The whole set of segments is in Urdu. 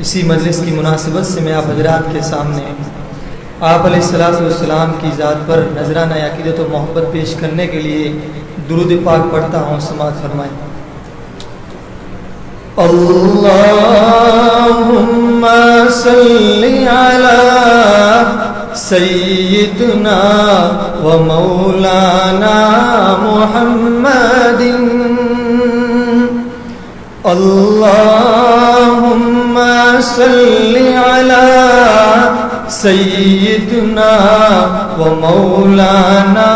اسی مجلس کی مناسبت سے میں آپ حضرات کے سامنے آپ علیہ الصلوۃ والسلام کی ذات پر نذرانہ عقیدت و محبت پیش کرنے کے لیے درود پاک پڑھتا ہوں. سماعت فرمائیں. اللہم صلی علی سیدنا و مولانا محمد. اللہم صلی علی سیدنا و مولانا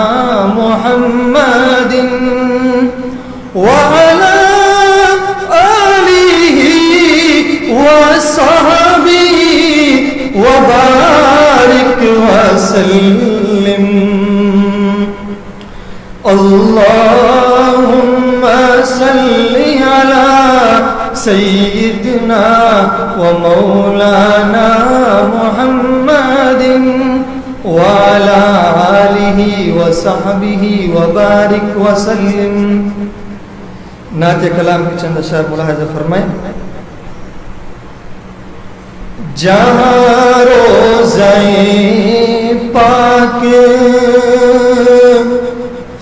محمد وعلی آلہ وصحبہ وبارک وسلم. اللہم صلی علی سیدنا و مولانا محمد وعلی آلہ وصحبہ وبارک وسلم. نعت کلام کی چند اشعار ملاحظہ فرمائیں. جہاں روضہ پاک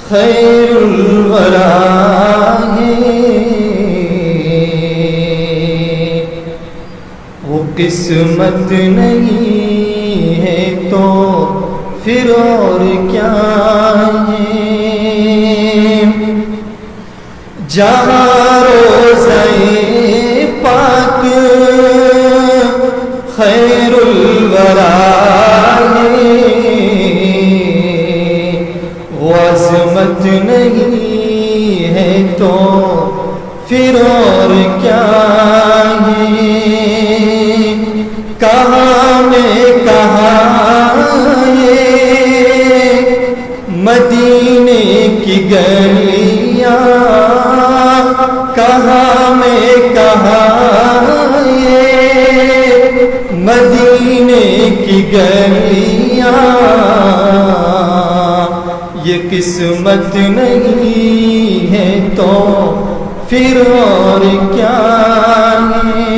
خیر الورا ہے وہ قسمت نہیں ہے تو پھر اور کیا ہے. جہاں روضہ پاک خیر الورا ہے وہ عظمت نہیں ہے تو پھر اور کیا ہے. کہاں میں کہاں یہ مدینے کی گلیاں, کہاں میں کہاں یہ مدینے کی گلیاں. یہ قسمت نہیں ہے تو پھر اور کیا ہے.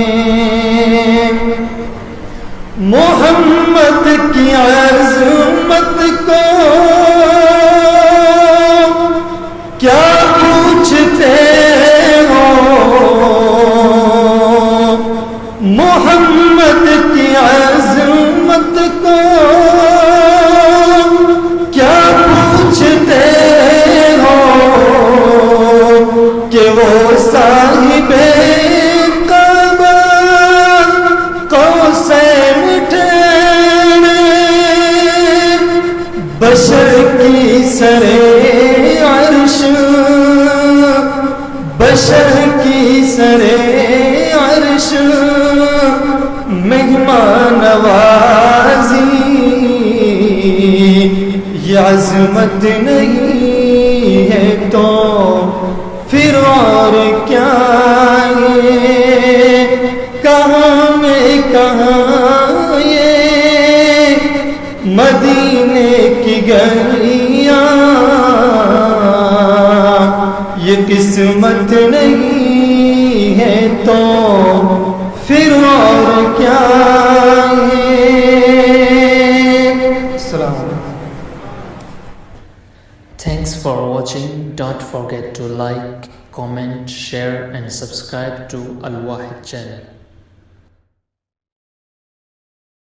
محمد کی عظمت کو کیا پوچھتے ہو. محمد کی عظمت کو کیا پوچھتے ہو کہ وہ صاحب کعبہ قوسین بشر کی سرے عرش, بشر کی سرے عرش مہمان نوازی. یہ عظمت نہیں ہے تو پھر اور کیا ہے. کہاں میں کہاں یہ مدینے کی گلیاں. یہ قسمت نہیں ہے تو پھر اور کیا ہے. السلام علیکم. Thanks for watching. Don't forget to like, comment, share and subscribe to Al Wahid channel.